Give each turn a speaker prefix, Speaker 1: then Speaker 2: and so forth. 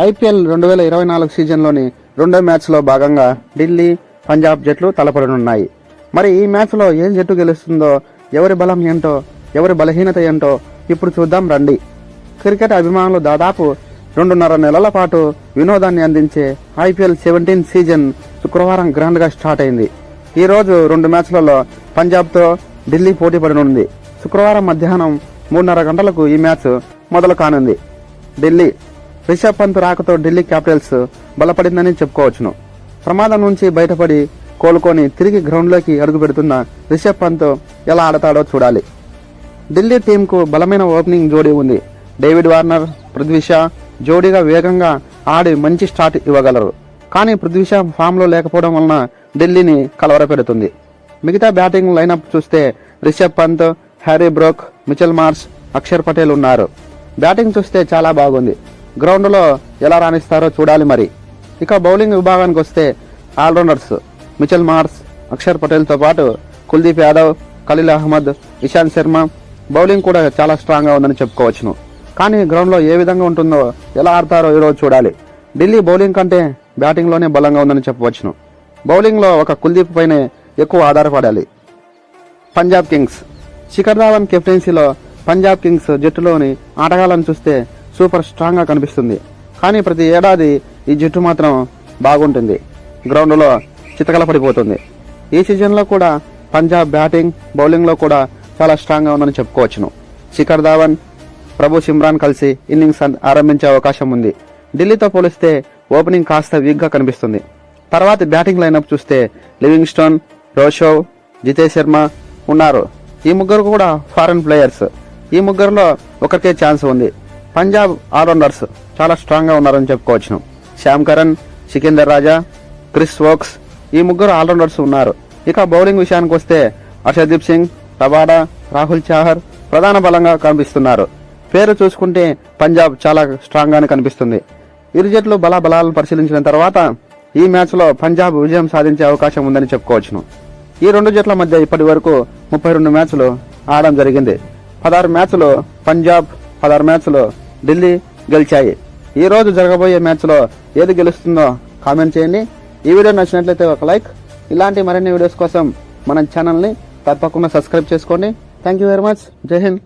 Speaker 1: IPL 2024 సీజన్లోని రెండో మ్యాచ్లో భాగంగా ఢిల్లీ, పంజాబ్ జట్లు తలపడనున్నాయి. మరి ఈ మ్యాచ్లో ఏ జట్టు గెలుస్తుందో, ఎవరి బలం ఏంటో, ఎవరి బలహీనత ఏంటో ఇప్పుడు చూద్దాం రండి. క్రికెట్ అభిమానులు దాదాపు 2.5 నెలల పాటు వినోదాన్ని అందించే ఐపీఎల్ 17 సీజన్ శుక్రవారం గ్రాండ్గా స్టార్ట్ అయింది. ఈ రోజు 2 మ్యాచ్లలో పంజాబ్తో ఢిల్లీ పోటీ పడనుంది. శుక్రవారం మధ్యాహ్నం 3:30 గంటలకు ఈ మ్యాచ్ మొదలు కానుంది. ఢిల్లీ రిషబ్ పంత్ రాకతో ఢిల్లీ క్యాపిటల్స్ బలపడిందని చెప్పుకోవచ్చును. ప్రమాదం నుంచి బయటపడి కోలుకొని తిరిగి గ్రౌండ్లోకి అడుగు పెడుతున్న రిషబ్ పంత్ ఎలా ఆడతాడో చూడాలి. ఢిల్లీ టీంకు బలమైన ఓపెనింగ్ జోడీ ఉంది. డేవిడ్ వార్నర్, పృథ్వీ షా జోడీగా వేగంగా ఆడి మంచి స్టార్ట్ ఇవ్వగలరు. కానీ పృథ్వీ షా ఫామ్లో లేకపోవడం వలన ఢిల్లీని కలవరపెడుతుంది. మిగతా బ్యాటింగ్ లైనప్ చూస్తే Rishabh Pant, Harry Brook, Mitchell Marsh, Axar Patel ఉన్నారు. బ్యాటింగ్ చూస్తే చాలా బాగుంది. గ్రౌండ్లో ఎలా రాణిస్తారో చూడాలి మరి. ఇక బౌలింగ్ విభాగానికి వస్తే ఆల్రౌండర్స్ మిచెల్ మార్ష్, అక్షర్ పటేల్తో పాటు కుల్దీప్ యాదవ్, ఖలీల్ అహ్మద్, ఇషాంత్ శర్మ బౌలింగ్ కూడా చాలా స్ట్రాంగ్గా ఉందని చెప్పుకోవచ్చును. కానీ గ్రౌండ్లో ఏ విధంగా ఉంటుందో, ఎలా ఆడతారో ఈరోజు చూడాలి. ఢిల్లీ బౌలింగ్ కంటే బ్యాటింగ్లోనే బలంగా ఉందని చెప్పవచ్చును. బౌలింగ్లో ఒక కుల్దీప్ పైనే ఎక్కువ ఆధారపడాలి. పంజాబ్ కింగ్స్ శిఖర్ ధావన్ కెప్టెన్సీలో పంజాబ్ కింగ్స్ జట్టులోని ఆటగాళ్లను చూస్తే సూపర్ స్ట్రాంగ్గా కనిపిస్తుంది. కానీ ప్రతి ఏడాది ఈ జట్టు మాత్రం బాగుంటుంది, గ్రౌండ్లో చితకల పడిపోతుంది. ఈ సీజన్లో కూడా పంజాబ్ బ్యాటింగ్, బౌలింగ్లో కూడా చాలా స్ట్రాంగ్గా ఉందని చెప్పుకోవచ్చును. శిఖర్ ధావన్, ప్రభు సిమ్రాన్ కలిసి ఇన్నింగ్స్ ఆరంభించే అవకాశం ఉంది. ఢిల్లీతో పోలిస్తే ఓపెనింగ్ కాస్త వీక్గా కనిపిస్తుంది. తర్వాత బ్యాటింగ్ లైనప్ చూస్తే లివింగ్స్టోన్, రోషవ్, జితేష్ శర్మ ఉన్నారు. ఈ ముగ్గురు కూడా ఫారెన్ ప్లేయర్స్. ఈ ముగ్గురులో ఒకరికే ఛాన్స్ ఉంది. పంజాబ్ ఆల్రౌండర్స్ చాలా స్ట్రాంగ్గా ఉన్నారని చెప్పుకోవచ్చును. శ్యామ్ కరణ్, సికిందర్ రాజా, క్రిస్ వోక్స్ ఈ ముగ్గురు ఆల్రౌండర్స్ ఉన్నారు. ఇక బౌలింగ్ విషయానికి వస్తే హర్షదీప్ సింగ్, రబాడా, రాహుల్ చాహర్ ప్రధాన బలంగా కనిపిస్తున్నారు. పేరు చూసుకుంటే పంజాబ్ చాలా స్ట్రాంగ్గానే కనిపిస్తుంది. ఇరు జట్లు బలాలను పరిశీలించిన తర్వాత ఈ మ్యాచ్లో పంజాబ్ విజయం సాధించే అవకాశం ఉందని చెప్పుకోవచ్చును. ఈ రెండు జట్ల మధ్య ఇప్పటి వరకు 32 మ్యాచ్లు ఆడడం జరిగింది. 16 మ్యాచ్లు పంజాబ్, 16 మ్యాచ్లు ఢిల్లీ గెలిచాయి. ఈ రోజు జరగబోయే మ్యాచ్లో ఏది గెలుస్తుందో కామెంట్ చేయండి. ఈ వీడియో నచ్చినట్లయితే ఒక లైక్. ఇలాంటి మరిన్ని వీడియోస్ కోసం మన ఛానల్ని తప్పకుండా సబ్స్క్రైబ్ చేసుకోండి. Thank you very much. జై హింద్.